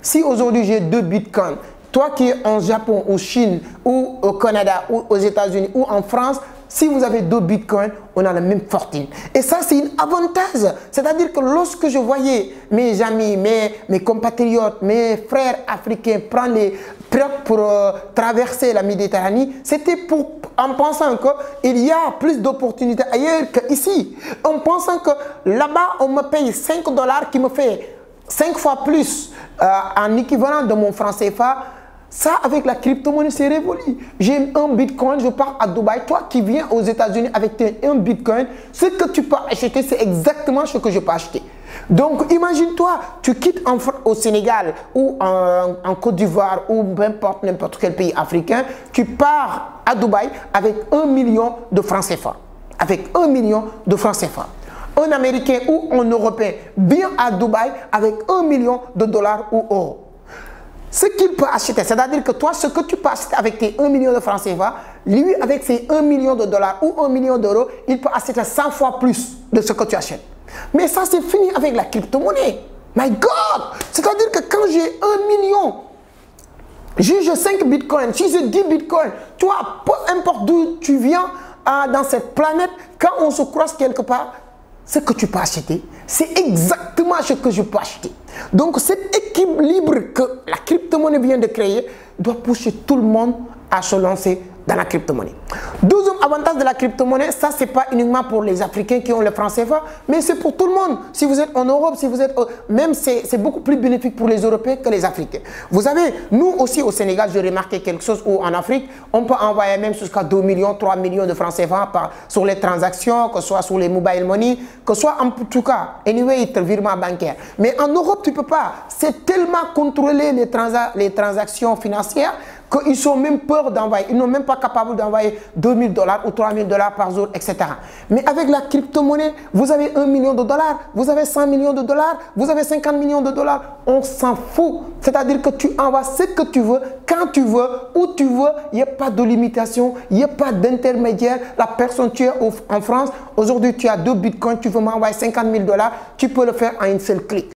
Si aujourd'hui j'ai 2 bitcoins, toi qui es en Japon, au Chine, ou au Canada, ou aux États-Unis, ou en France, si vous avez 2 bitcoins, on a la même fortune. Et ça, c'est un avantage. C'est-à-dire que lorsque je voyais mes amis, mes compatriotes, mes frères africains prendre les pour traverser la Méditerranée, c'était en pensant qu'il y a plus d'opportunités ailleurs qu'ici. En pensant que là-bas, on me paye 5 $ qui me fait 5 fois plus en équivalent de mon franc CFA. Ça, avec la crypto-monnaie, c'est révolu. J'ai un bitcoin, je pars à Dubaï. Toi qui viens aux États-Unis avec un bitcoin, ce que tu peux acheter, c'est exactement ce que je peux acheter. Donc, imagine-toi, tu quittes au Sénégal ou en Côte d'Ivoire ou n'importe quel pays africain, tu pars à Dubaï avec 1 million de francs CFA. Avec 1 million de francs CFA. Un Américain ou un Européen vient à Dubaï avec 1 million de dollars ou euros. Ce qu'il peut acheter, c'est-à-dire que toi, ce que tu peux acheter avec tes 1 million de francs CFA, lui, avec ses 1 million de dollars ou 1 million d'euros, il peut acheter 100 fois plus de ce que tu achètes. Mais ça, c'est fini avec la crypto-monnaie. My God! C'est-à-dire que quand j'ai 1 million, j'ai 5 bitcoins, si j'ai 10 bitcoins, tu vois, peu importe d'où tu viens dans cette planète, quand on se croise quelque part, ce que tu peux acheter, c'est exactement ce que je peux acheter. Donc, cet équilibre que la crypto-monnaie vient de créer doit pousser tout le monde à se lancer dans la crypto-monnaie. Deuxième avantage de la crypto-monnaie, ça, c'est pas uniquement pour les Africains qui ont le franc CFA, mais c'est pour tout le monde. Si vous êtes en Europe, si vous êtes... Même, c'est beaucoup plus bénéfique pour les Européens que les Africains. Vous savez, nous aussi au Sénégal, j'ai remarqué quelque chose où en Afrique, on peut envoyer même jusqu'à 2 millions, 3 millions de francs CFA sur les transactions, que ce soit sur les mobile money, que ce soit en tout cas, anyway, le virement bancaire. Mais en Europe, tu ne peux pas. C'est tellement contrôlé les transactions financières qu'ils sont même peur d'envoyer, ils n'ont même pas capable d'envoyer 2 000 $ ou 3 000 $ par jour, etc. Mais avec la crypto-monnaie, vous avez 1 million de dollars, vous avez 100 millions de dollars, vous avez 50 millions de dollars, on s'en fout. C'est-à-dire que tu envoies ce que tu veux, quand tu veux, où tu veux, il n'y a pas de limitation, il n'y a pas d'intermédiaire. La personne, tu es en France, aujourd'hui tu as 2 bitcoins, tu veux m'envoyer 50 000 $, tu peux le faire en un seul clic.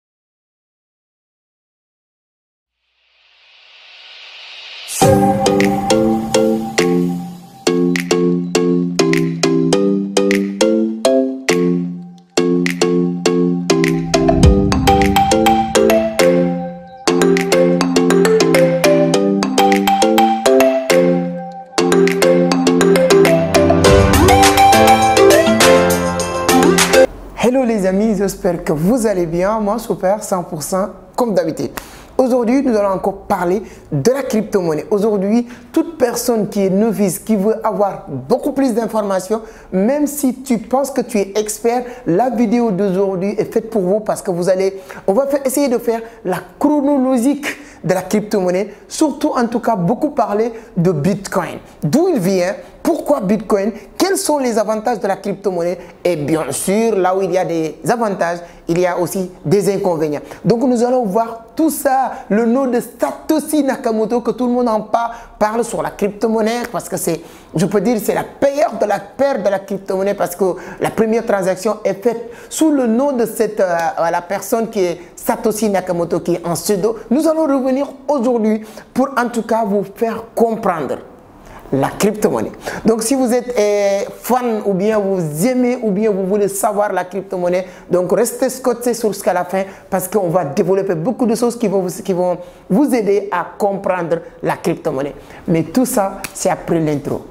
Hello les amis, j'espère que vous allez bien. Moi, super, 100% comme d'habitude. Aujourd'hui, nous allons encore parler de la crypto-monnaie. Aujourd'hui, toute personne qui est novice, qui veut avoir beaucoup plus d'informations, même si tu penses que tu es expert, la vidéo d'aujourd'hui est faite pour vous parce que on va essayer de faire la chronologique de la crypto-monnaie, surtout en tout cas beaucoup parler de Bitcoin. D'où il vient, pourquoi Bitcoin, quels sont les avantages de la crypto-monnaie et bien sûr, là où il y a des avantages, il y a aussi des inconvénients. Donc nous allons voir tout ça, le nom de Satoshi Nakamoto, que tout le monde en parle sur la crypto-monnaie parce que c'est, je peux dire, c'est la père de la crypto-monnaie parce que la première transaction est faite sous le nom de la personne qui est Satoshi Nakamoto, qui est en pseudo. Nous allons revenir aujourd'hui pour en tout cas vous faire comprendre la crypto-monnaie. Donc si vous êtes fan ou bien vous aimez ou bien vous voulez savoir la crypto-monnaie, donc restez scotché jusqu'à la fin parce qu'on va développer beaucoup de choses qui vont vous aider à comprendre la crypto-monnaie. Mais tout ça, c'est après l'intro.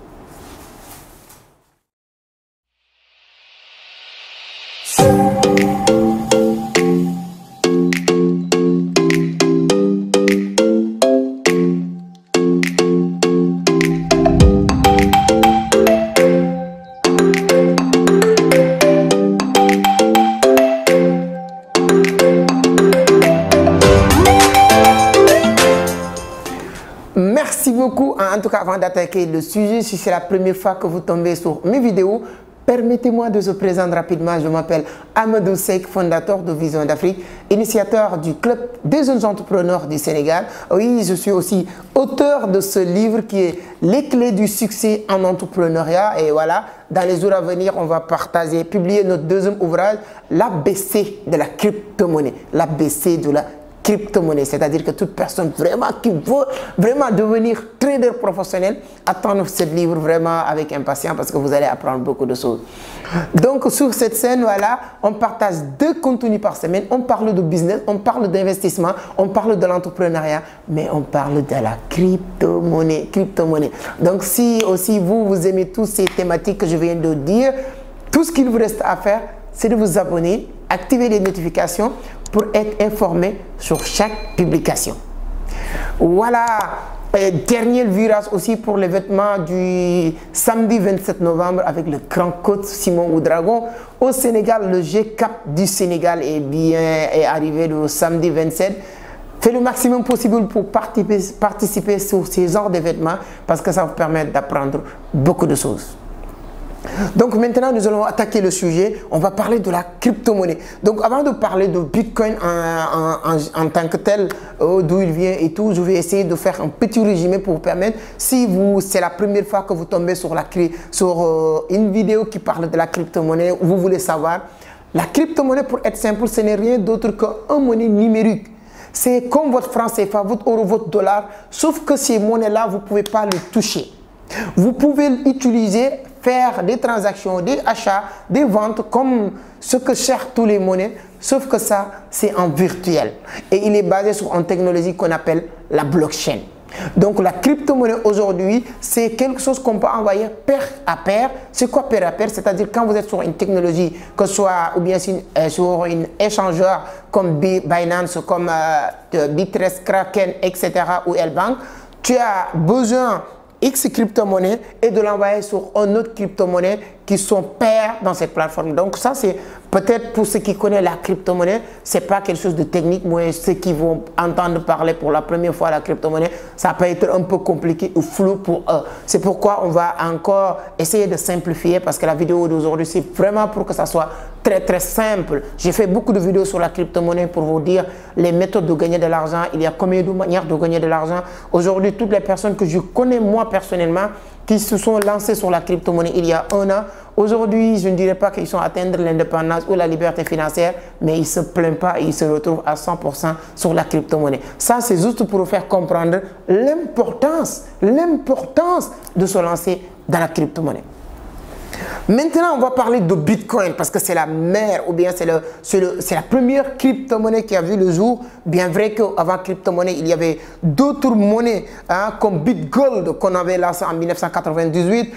Merci beaucoup. En tout cas, avant d'attaquer le sujet, si c'est la première fois que vous tombez sur mes vidéos, permettez-moi de se présenter rapidement. Je m'appelle Amadou Seck, fondateur de Vision d'Afrique, initiateur du Club des jeunes entrepreneurs du Sénégal. Oui, je suis aussi auteur de ce livre qui est Les clés du succès en entrepreneuriat. Et voilà, dans les jours à venir, on va publier notre deuxième ouvrage, l'ABC de la crypto-monnaie. L'ABC de la crypto-monnaie. C'est-à-dire que toute personne vraiment qui veut vraiment devenir trader professionnel, attendez ce livre vraiment avec impatience parce que vous allez apprendre beaucoup de choses. Donc sur cette scène, voilà, on partage 2 contenus par semaine. On parle de business, on parle d'investissement, on parle de l'entrepreneuriat, mais on parle de la crypto-monnaie. Donc si aussi vous aimez toutes ces thématiques que je viens de dire, tout ce qu'il vous reste à faire, c'est de vous abonner, activer les notifications pour être informé sur chaque publication. Voilà, dernier virage aussi pour les vêtements du samedi 27 novembre avec le grand coach Simon Oudragon. Au Sénégal, le G-Cap du Sénégal est arrivé le samedi 27. Faites le maximum possible pour participer sur ces genres de vêtements parce que ça vous permet d'apprendre beaucoup de choses. Donc maintenant, nous allons attaquer le sujet. On va parler de la crypto-monnaie. Donc avant de parler de Bitcoin en tant que tel, d'où il vient et tout, je vais essayer de faire un petit résumé pour vous permettre, si c'est la première fois que vous tombez sur une vidéo qui parle de la crypto-monnaie, vous voulez savoir, la crypto-monnaie, pour être simple, ce n'est rien d'autre qu'une monnaie numérique. C'est comme votre franc CFA, votre euro, votre dollar, sauf que ces monnaies-là, vous ne pouvez pas les toucher. Vous pouvez l'utiliser, faire des transactions, des achats, des ventes comme ce que cherchent tous les monnaies, sauf que ça, c'est en virtuel. Et il est basé sur une technologie qu'on appelle la blockchain. Donc la crypto-monnaie aujourd'hui, c'est quelque chose qu'on peut envoyer pair à pair. C'est quoi pair à pair? C'est-à-dire quand vous êtes sur une technologie, que ce soit ou bien sur un échangeur comme Binance, comme Bittrex, Kraken, etc. ou L-Bank, tu as besoin X crypto-monnaie et de l'envoyer sur une autre crypto-monnaie qui sont pairs dans cette plateforme. Donc ça, c'est peut-être pour ceux qui connaissent la crypto-monnaie, c'est pas quelque chose de technique, mais ceux qui vont entendre parler pour la première fois de la crypto-monnaie, ça peut être un peu compliqué ou flou pour eux. C'est pourquoi on va encore essayer de simplifier parce que la vidéo d'aujourd'hui, c'est vraiment pour que ça soit très simple. J'ai fait beaucoup de vidéos sur la crypto-monnaie pour vous dire les méthodes de gagner de l'argent. Il y a combien de manières de gagner de l'argent. Aujourd'hui, toutes les personnes que je connais moi personnellement qui se sont lancées sur la crypto-monnaie il y a 1 an, aujourd'hui, je ne dirais pas qu'ils sont atteindre l'indépendance ou la liberté financière, mais ils ne se plaignent pas et ils se retrouvent à 100% sur la crypto-monnaie. Ça, c'est juste pour vous faire comprendre l'importance de se lancer dans la crypto-monnaie. Maintenant, on va parler de Bitcoin parce que c'est la mère ou bien c'est la première crypto-monnaie qui a vu le jour. Bien vrai qu'avant crypto-monnaie, il y avait d'autres monnaies comme BitGold qu'on avait lancé en 1998,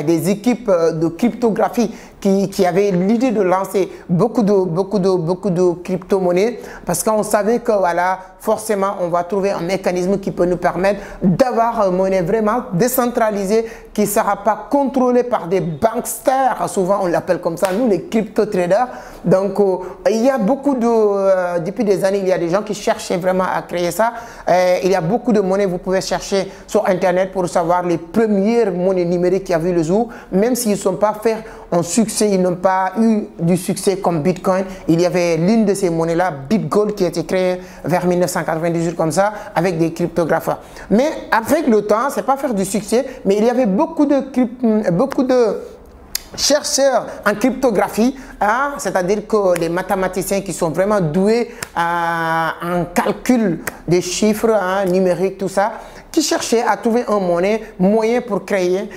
des équipes de cryptographie qui avaient l'idée de lancer beaucoup de crypto-monnaies parce qu'on savait que voilà, forcément, on va trouver un mécanisme qui peut nous permettre d'avoir une monnaie vraiment décentralisée qui ne sera pas contrôlée par des banksters. Souvent, on l'appelle comme ça, nous, les crypto-traders. Donc, il y a beaucoup de... depuis des années, il y a des gens qui cherchaient vraiment à créer ça. Il y a beaucoup de monnaies, vous pouvez chercher sur Internet pour savoir les premières monnaies numériques qui ont vu le jour. Même s'ils ne sont pas faits en succès, ils n'ont pas eu du succès comme Bitcoin. Il y avait l'une de ces monnaies-là, BitGold, qui a été créée vers 1998 comme ça, avec des cryptographes. Mais avec le temps, c'est pas faire du succès, mais il y avait beaucoup de chercheurs en cryptographie, c'est-à-dire que les mathématiciens qui sont vraiment doués en calcul des chiffres numériques, tout ça, qui cherchaient à trouver un moyen pour créer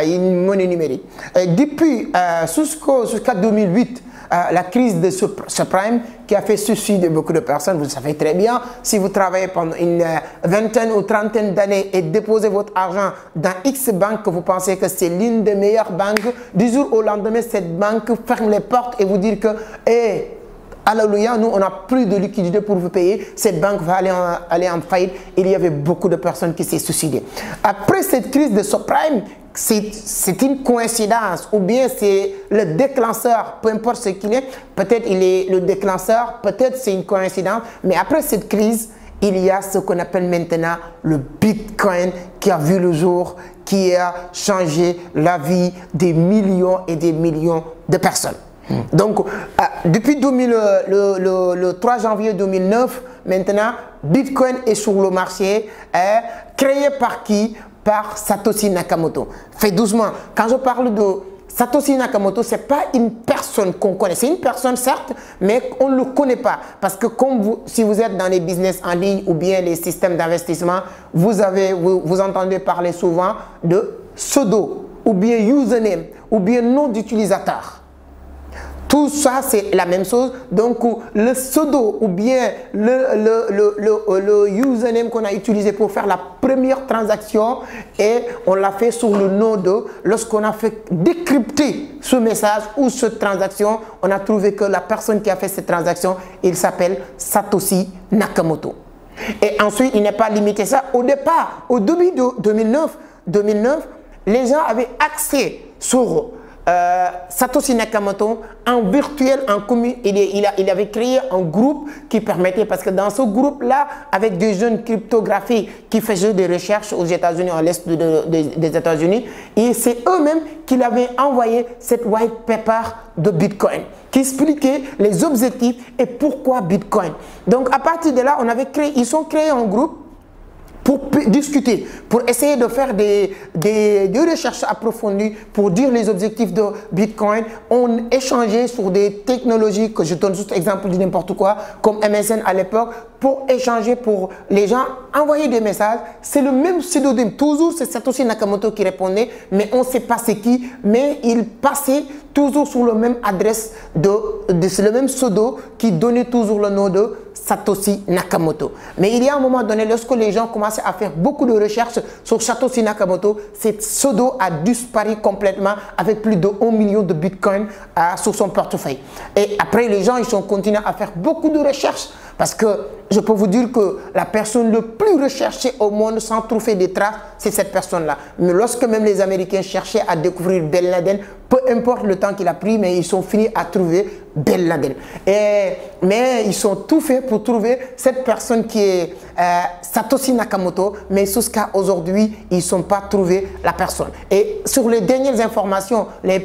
une monnaie numérique. Depuis jusqu'à 2008, la crise de subprime qui a fait suicider beaucoup de personnes, vous le savez très bien, si vous travaillez pendant une vingtaine ou trentaine d'années et déposez votre argent dans X banque, que vous pensez que c'est l'une des meilleures banques, du jour au lendemain, cette banque ferme les portes et vous dire que alléluia, nous on n'a plus de liquidité pour vous payer, cette banque va aller en faillite. Il y avait beaucoup de personnes qui s'est suicidées. Après cette crise de subprime, c'est une coïncidence ou bien c'est le déclencheur, peu importe ce qu'il est, peut-être il est le déclencheur, peut-être c'est une coïncidence, mais après cette crise, il y a ce qu'on appelle maintenant le Bitcoin qui a vu le jour, qui a changé la vie des millions et des millions de personnes. Donc, depuis le 3 janvier 2009, maintenant, Bitcoin est sur le marché, créé par qui? Par Satoshi Nakamoto. Fais doucement. Quand je parle de Satoshi Nakamoto, ce n'est pas une personne qu'on connaît. C'est une personne, certes, mais on ne le connaît pas. Parce que si vous êtes dans les business en ligne ou bien les systèmes d'investissement, vous entendez parler souvent de pseudo ou bien username ou bien nom d'utilisateur. Tout ça, c'est la même chose. Donc, le pseudo ou bien le username qu'on a utilisé pour faire la première transaction, et on l'a fait sur le nom de, lorsqu'on a fait décrypter ce message ou cette transaction, on a trouvé que la personne qui a fait cette transaction, il s'appelle Satoshi Nakamoto. Et ensuite, il n'est pas limité ça. Au départ, au début de 2009, les gens avaient accès sur Satoshi Nakamoto en virtuel, en commun. Il avait créé un groupe qui permettait, parce que dans ce groupe-là, avec des jeunes cryptographies qui faisaient des recherches aux États-Unis, à l'est des États-Unis, et c'est eux-mêmes qui l'avaient envoyé cette white paper de Bitcoin, qui expliquait les objectifs et pourquoi Bitcoin. Donc à partir de là, ils ont créé un groupe pour discuter, pour essayer de faire des recherches approfondies, pour dire les objectifs de Bitcoin. On échangeait sur des technologies, que je donne juste exemple de n'importe quoi, comme MSN à l'époque, pour échanger, pour les gens envoyer des messages. C'est le même pseudonyme, toujours c'est Satoshi Nakamoto qui répondait, mais on ne sait pas c'est qui, mais il passait toujours sur la même adresse, c'est le même pseudo qui donnait toujours le nom de Satoshi Nakamoto. Mais il y a un moment donné, lorsque les gens commençaient à faire beaucoup de recherches sur Satoshi Nakamoto, ce pseudo a disparu complètement avec plus de 1 million de bitcoins sur son portefeuille. Et après, les gens ils ont continué à faire beaucoup de recherches, parce que je peux vous dire que la personne le plus recherchée au monde sans trouver des traces, c'est cette personne-là. Mais lorsque même les Américains cherchaient à découvrir Ben Laden, peu importe le temps qu'il a pris, mais ils ont fini à trouver Ben Laden. Mais ils ont tout fait pour trouver cette personne qui est Satoshi Nakamoto, mais jusqu'à aujourd'hui, ils ne sont pas trouvé la personne. Et sur les dernières informations, les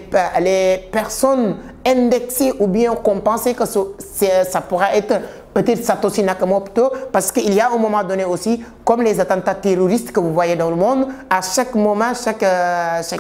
personnes indexées ou bien qu'on pensait que ça pourrait être peut-être Satoshi Nakamoto, parce qu'il y a un moment donné aussi, comme les attentats terroristes que vous voyez dans le monde, à chaque moment, chaque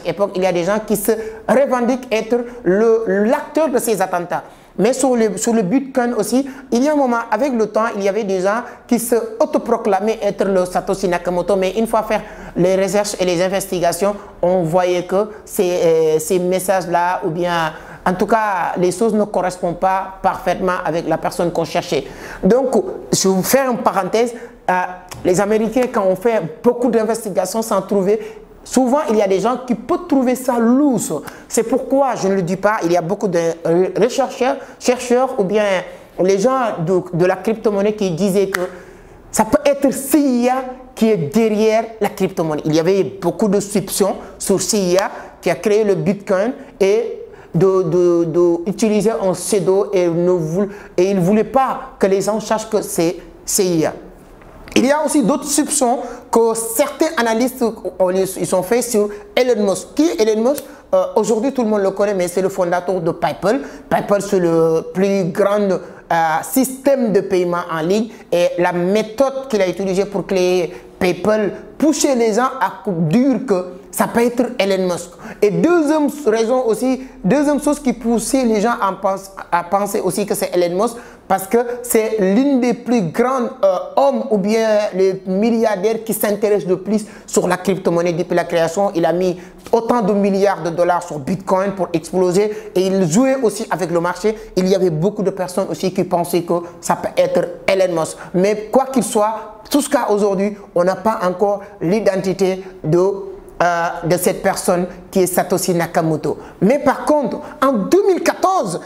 époque, il y a des gens qui se revendiquent être l'acteur de ces attentats. Mais sur le Bitcoin aussi, il y a un moment, avec le temps, il y avait des gens qui se autoproclamaient être le Satoshi Nakamoto, mais une fois faire les recherches et les investigations, on voyait que ces messages-là, ou bien, en tout cas, les choses ne correspondent pas parfaitement avec la personne qu'on cherchait. Donc, je vais vous faire une parenthèse. Les Américains, quand on fait beaucoup d'investigations sans trouver, souvent, il y a des gens qui peuvent trouver ça louche. C'est pourquoi, je ne le dis pas, il y a beaucoup de chercheurs ou bien les gens de la crypto-monnaie qui disaient que ça peut être CIA qui est derrière la crypto-monnaie. Il y avait beaucoup de soupçons sur CIA qui a créé le Bitcoin et d'utiliser un pseudo et il ne voulait pas que les gens sachent que c'est CIA. Il y a aussi d'autres soupçons que certains analystes ils ont fait sur Elon Musk. Qui est Elon Musk? Aujourd'hui, tout le monde le connaît, mais c'est le fondateur de PayPal. PayPal, c'est le plus grand système de paiement en ligne. Et la méthode qu'il a utilisée pour créer PayPal poussait les gens à dire que ça peut être Elon Musk. Et deuxième raison aussi, deuxième chose qui poussait les gens à penser aussi que c'est Elon Musk, parce que c'est l'une des plus grands hommes ou bien les milliardaires qui s'intéressent le plus sur la crypto-monnaie depuis la création. Il a mis autant de milliards de dollars sur Bitcoin pour exploser et il jouait aussi avec le marché. Il y avait beaucoup de personnes aussi qui pensaient que ça peut être Elon Musk. Mais quoi qu'il soit, jusqu'à aujourd'hui, on n'a pas encore l'identité de cette personne qui est Satoshi Nakamoto. Mais par contre, en 2014,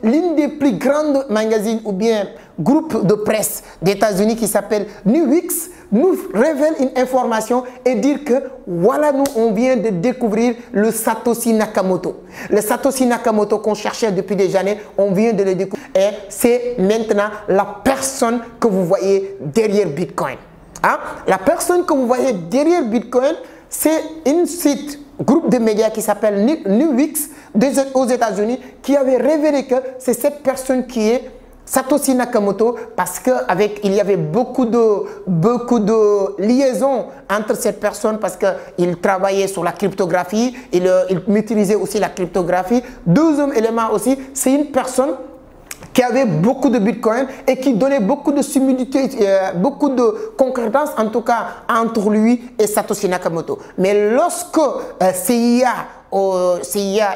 l'une des plus grandes magazines ou bien groupes de presse des États-Unis qui s'appelle Newsweek nous révèle une information et dire que voilà, nous on vient de découvrir le Satoshi Nakamoto. Le Satoshi Nakamoto qu'on cherchait depuis des années, on vient de le découvrir et c'est maintenant la personne que vous voyez derrière Bitcoin. Hein? La personne que vous voyez derrière Bitcoin, c'est un groupe de médias qui s'appelle Newsweek aux États-Unis qui avait révélé que c'est cette personne qui est Satoshi Nakamoto parce qu'il y avait beaucoup de liaisons entre cette personne parce qu'il travaillait sur la cryptographie, il maîtrisait aussi la cryptographie. Deuxième élément aussi, c'est une personne qui avait beaucoup de bitcoin et qui donnait beaucoup de similitudes, beaucoup de concordance en tout cas entre lui et Satoshi Nakamoto. Mais lorsque CIA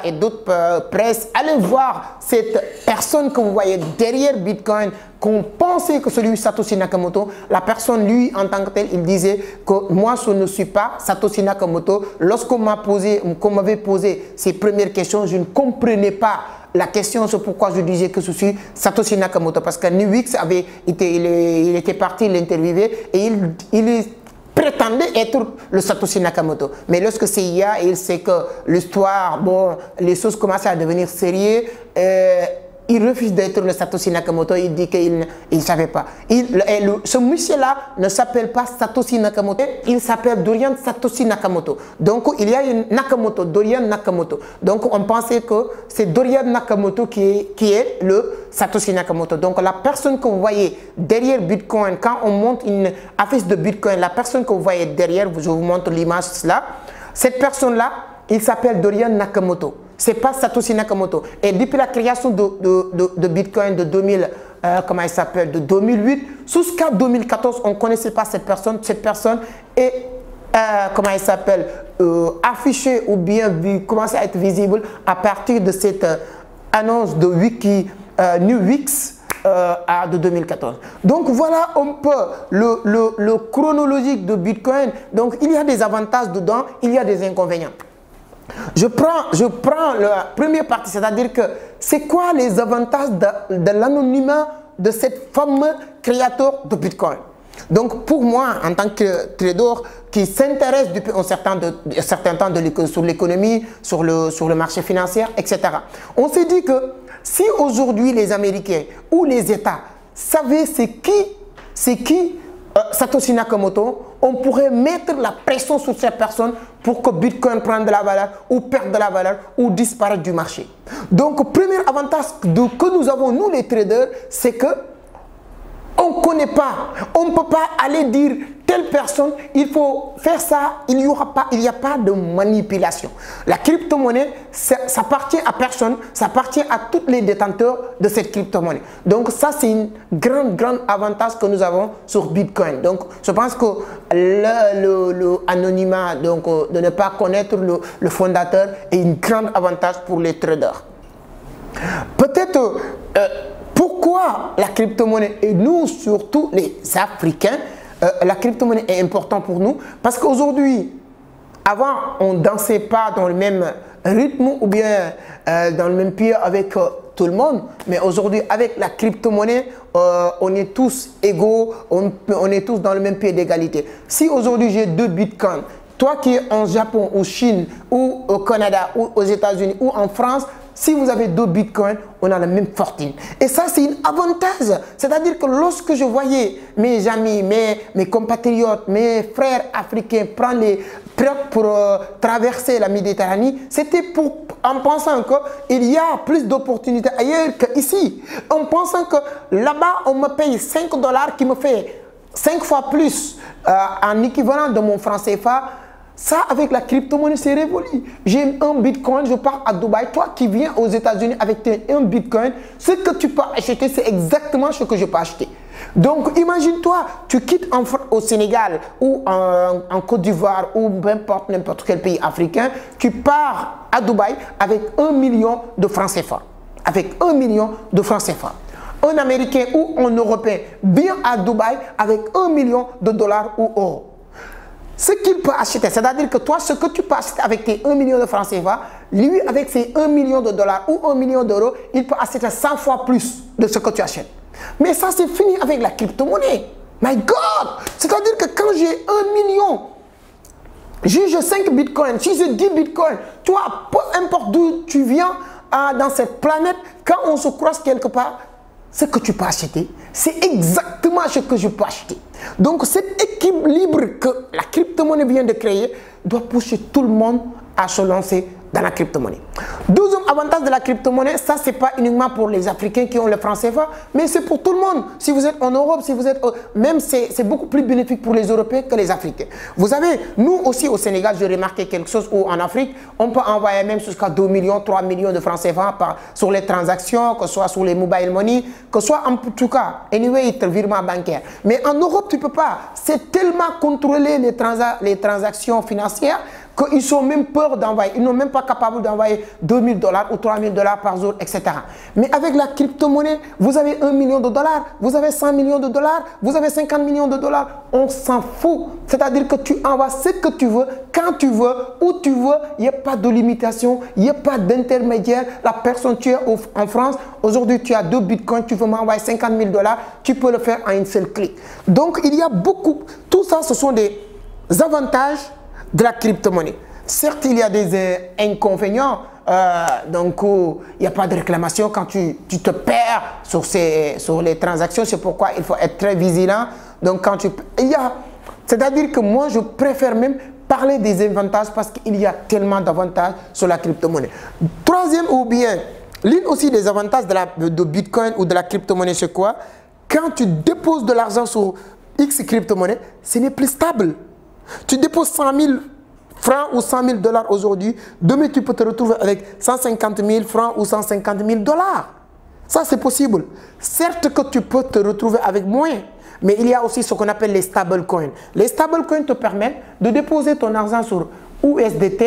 et d'autres presses allaient voir cette personne que vous voyez derrière Bitcoin, qu'on pensait que celui Satoshi Nakamoto, la personne, lui, en tant que tel, il disait que moi, je ne suis pas Satoshi Nakamoto. Lorsqu'on m'avait posé ces premières questions, je ne comprenais pas la question, c'est pourquoi je disais que je suis Satoshi Nakamoto. Parce que Nuix il était parti l'interviewer et il prétendait être le Satoshi Nakamoto. Mais lorsque CIA, il sait que l'histoire, bon, les choses commencent à devenir sérieuses, il refuse d'être le Satoshi Nakamoto, il dit qu'il ne savait pas. Ce monsieur-là ne s'appelle pas Satoshi Nakamoto, il s'appelle Dorian Satoshi Nakamoto. Donc il y a une Nakamoto, Dorian Nakamoto. Donc on pensait que c'est Dorian Nakamoto qui est le Satoshi Nakamoto. Donc la personne que vous voyez derrière Bitcoin, quand on monte une affiche de Bitcoin, la personne que vous voyez derrière, je vous montre l'image là, cette personne-là, il s'appelle Dorian Nakamoto. Ce n'est pas Satoshi Nakamoto. Et depuis la création de Bitcoin de 2008 jusqu'à 2014, on ne connaissait pas cette personne. Cette personne est, affichée ou bien commence à être visible à partir de cette annonce de Nuix de 2014. Donc voilà un peu le chronologique de Bitcoin. Donc il y a des avantages dedans, il y a des inconvénients. Je prends la première partie, c'est-à-dire que c'est quoi les avantages de l'anonymat de cette fameux créateur de Bitcoin. Donc pour moi, en tant que trader qui s'intéresse depuis un certain temps sur l'économie, sur le marché financier, etc., on s'est dit que si aujourd'hui les Américains ou les États savaient c'est qui Satoshi Nakamoto, on pourrait mettre la pression sur cette personne pour que Bitcoin prenne de la valeur ou perde de la valeur ou disparaisse du marché. Donc, premier avantage que nous avons, nous les traders, c'est que on ne connaît pas, on ne peut pas aller dire telle personne, il faut faire ça, il n'y a pas de manipulation. La crypto-monnaie, ça appartient à personne, ça appartient à tous les détenteurs de cette crypto-monnaie. Donc ça, c'est un grand avantage que nous avons sur Bitcoin. Donc je pense que l'anonymat, donc de ne pas connaître le fondateur est un grand avantage pour les traders. Peut-être... pourquoi la crypto-monnaie et nous, surtout les Africains, la crypto-monnaie est importante pour nous? Parce qu'aujourd'hui, avant, on ne dansait pas dans le même rythme ou bien dans le même pied avec tout le monde. Mais aujourd'hui, avec la crypto-monnaie, on est tous égaux, on est tous dans le même pied d'égalité. Si aujourd'hui j'ai 2 bitcoins, toi qui es en Japon, ou Chine, ou au Canada, ou aux États-Unis, ou en France, si vous avez 2 bitcoins, on a la même fortune. Et ça, c'est un avantage. C'est-à-dire que lorsque je voyais mes amis, mes compatriotes, mes frères africains prendre pour traverser la Méditerranée, c'était en pensant qu'il y a plus d'opportunités ailleurs qu'ici. En pensant que là-bas, on me paye 5 $ qui me fait 5 fois plus en équivalent de mon franc CFA. Ça, avec la crypto-monnaie, c'est révolu. J'ai un bitcoin, je pars à Dubaï. Toi qui viens aux États-Unis avec un bitcoin, ce que tu peux acheter, c'est exactement ce que je peux acheter. Donc, imagine-toi, tu quittes au Sénégal ou en Côte d'Ivoire ou n'importe quel pays africain, tu pars à Dubaï avec 1 million de francs CFA. Avec 1 million de francs CFA. Un Américain ou un Européen vient à Dubaï avec 1 million de dollars ou euros. Ce qu'il peut acheter, c'est-à-dire que toi, ce que tu peux acheter avec tes 1 million de francs CFA, lui, avec ses 1 million de dollars ou 1 million d'euros, il peut acheter 100 fois plus de ce que tu achètes. Mais ça, c'est fini avec la crypto-monnaie. My God! C'est-à-dire que quand j'ai 1 million, j'ai 5 bitcoins, si j'ai 10 bitcoins, toi, peu importe d'où tu viens dans cette planète, quand on se croise quelque part, ce que tu peux acheter, c'est exactement ce que je peux acheter. Donc cet équilibre que la crypto-monnaie vient de créer, doit pousser tout le monde à se lancer dans la crypto-monnaie. Deuxième avantage de la crypto-monnaie, ça c'est pas uniquement pour les Africains qui ont le franc CFA, mais c'est pour tout le monde. Si vous êtes en Europe, si vous êtes même c'est beaucoup plus bénéfique pour les Européens que les Africains. Vous savez, nous aussi au Sénégal, j'ai remarqué quelque chose où en Afrique, on peut envoyer même jusqu'à 2 millions, 3 millions de francs CFA sur les transactions, que ce soit sur les mobile money, que ce soit en tout cas, anyway, virement bancaire. Mais en Europe, tu peux pas. C'est tellement contrôlé les transactions financières qu'ils sont même peur d'envoyer, ils n'ont même pas capable d'envoyer 2000 $ ou 3000 $ par jour, etc. Mais avec la crypto-monnaie, vous avez 1 million de dollars, vous avez 100 millions de dollars, vous avez 50 millions de dollars, on s'en fout. C'est-à-dire que tu envoies ce que tu veux, quand tu veux, où tu veux, il n'y a pas de limitation, il n'y a pas d'intermédiaire. La personne, tu es en France, aujourd'hui tu as 2 bitcoins, tu veux m'envoyer 50 000 $, tu peux le faire en un seul clic. Donc il y a beaucoup, tout ça ce sont des avantages de la crypto-monnaie. Certes, il y a des inconvénients, donc il n'y a pas de réclamation quand tu te perds sur les transactions. C'est pourquoi il faut être très vigilant. Donc quand c'est-à-dire que moi je préfère même parler des avantages parce qu'il y a tellement d'avantages sur la crypto-monnaie. Troisième ou bien, l'une aussi des avantages de Bitcoin ou de la crypto-monnaie, c'est quoi? Quand tu déposes de l'argent sur X crypto-monnaie, ce n'est plus stable. Tu déposes 100 000 francs ou 100 000 $ aujourd'hui, demain tu peux te retrouver avec 150 000 francs ou 150 000 $. Ça c'est possible. Certes que tu peux te retrouver avec moins, mais il y a aussi ce qu'on appelle les stablecoins. Les stablecoins te permettent de déposer ton argent sur USDT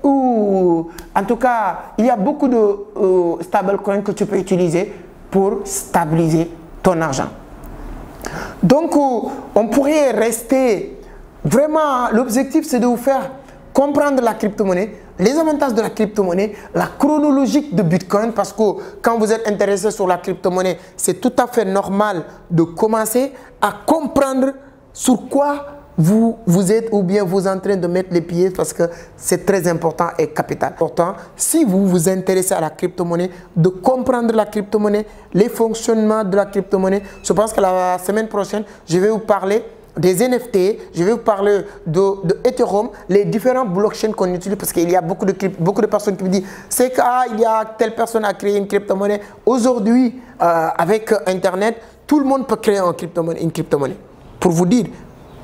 ou en tout cas, il y a beaucoup de stablecoins que tu peux utiliser pour stabiliser ton argent. Donc on pourrait rester... Vraiment, l'objectif, c'est de vous faire comprendre la crypto-monnaie, les avantages de la crypto-monnaie, la chronologie de Bitcoin, parce que quand vous êtes intéressé sur la crypto-monnaie, c'est tout à fait normal de commencer à comprendre sur quoi vous êtes ou bien vous êtes en train de mettre les pieds, parce que c'est très important et capital. Pourtant, si vous vous intéressez à la crypto-monnaie, de comprendre la crypto-monnaie, les fonctionnements de la crypto-monnaie, je pense que la semaine prochaine, je vais vous parler des NFT, je vais vous parler de Ethereum, les différents blockchains qu'on utilise, parce qu'il y a beaucoup de personnes qui me disent c'est qu'il y a telle personne a créé une crypto-monnaie. Aujourd'hui, avec Internet, tout le monde peut créer une crypto-monnaie. Pour vous dire,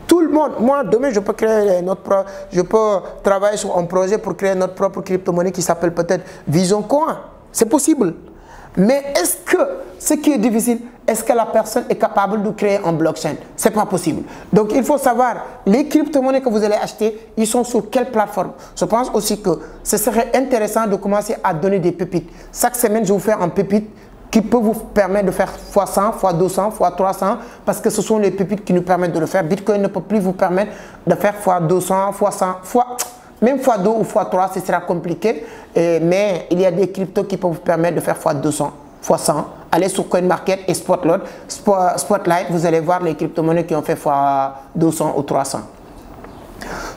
tout le monde, moi demain je peux créer je peux travailler sur un projet pour créer notre propre crypto-monnaie qui s'appelle peut-être Vision Coin. C'est possible. Mais est-ce que ce qui est difficile, est-ce que la personne est capable de créer un blockchain? Ce n'est pas possible. Donc il faut savoir, les crypto-monnaies que vous allez acheter, ils sont sur quelle plateforme? Je pense aussi que ce serait intéressant de commencer à donner des pépites. Chaque semaine, je vais vous faire un pépite qui peut vous permettre de faire x100, x200, x300, parce que ce sont les pépites qui nous permettent de le faire. Bitcoin ne peut plus vous permettre de faire x200, x100, même x2 ou x3, ce sera compliqué, mais il y a des cryptos qui peuvent vous permettre de faire x200, x100. Allez sur CoinMarket et Spotlight, vous allez voir les crypto-monnaies qui ont fait x200 ou 300.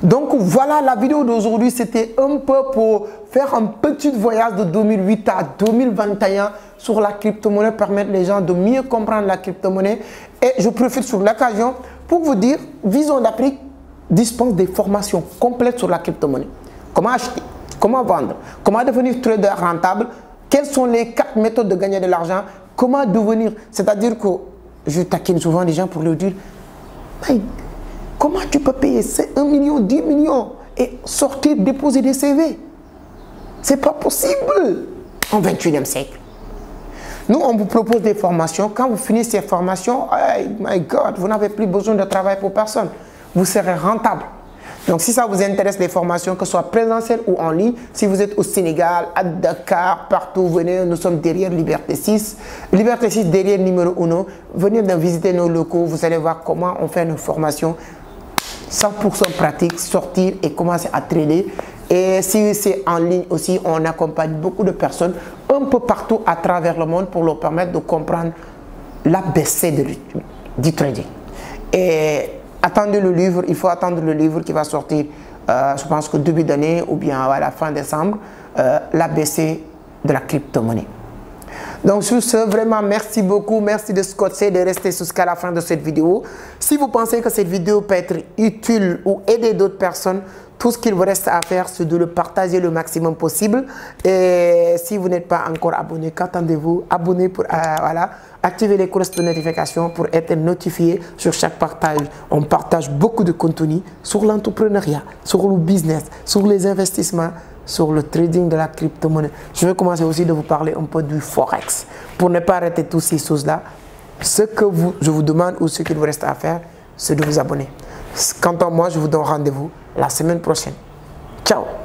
Donc voilà, la vidéo d'aujourd'hui, c'était un peu pour faire un petit voyage de 2008 à 2021 sur la crypto-monnaie, permettre les gens de mieux comprendre la crypto-monnaie. Et je profite sur l'occasion pour vous dire, Vision d'Afrique dispense des formations complètes sur la crypto-monnaie. Comment acheter, comment vendre, comment devenir trader rentable, quelles sont les 4 méthodes de gagner de l'argent, comment devenir, c'est-à-dire que je taquine souvent les gens pour leur dire, comment tu peux payer 1 million, 10 millions et sortir, déposer des CV? C'est pas possible en 21e siècle. Nous, on vous propose des formations. Quand vous finissez ces formations, oh my God, vous n'avez plus besoin de travail pour personne. Vous serez rentable. Donc, si ça vous intéresse, les formations, que ce soit présentielles ou en ligne, si vous êtes au Sénégal, à Dakar, partout, venez, nous sommes derrière Liberté 6. Liberté 6, derrière numéro 1. Venez visiter nos locaux, vous allez voir comment on fait nos formations 100% pratique, sortir et commencer à trader. Et si c'est en ligne aussi, on accompagne beaucoup de personnes un peu partout à travers le monde pour leur permettre de comprendre l'ABC du trading. Et attendez le livre, il faut attendre le livre qui va sortir, je pense que début d'année ou bien à la fin décembre, l'ABC de la crypto-monnaie. Donc sur ce, vraiment merci beaucoup, merci de scotcher, de rester jusqu'à la fin de cette vidéo. Si vous pensez que cette vidéo peut être utile ou aider d'autres personnes, tout ce qu'il vous reste à faire, c'est de le partager le maximum possible. Et si vous n'êtes pas encore abonné, qu'attendez-vous? Abonnez pour voilà, activer les cloches de notification pour être notifié sur chaque partage. On partage beaucoup de contenu sur l'entrepreneuriat, sur le business, sur les investissements, sur le trading de la crypto-monnaie. Je vais commencer aussi de vous parler un peu du Forex. Pour ne pas arrêter toutes ces choses-là, ce que je vous demande ou ce qu'il vous reste à faire, c'est de vous abonner. Quant à moi, je vous donne rendez-vous la semaine prochaine. Ciao!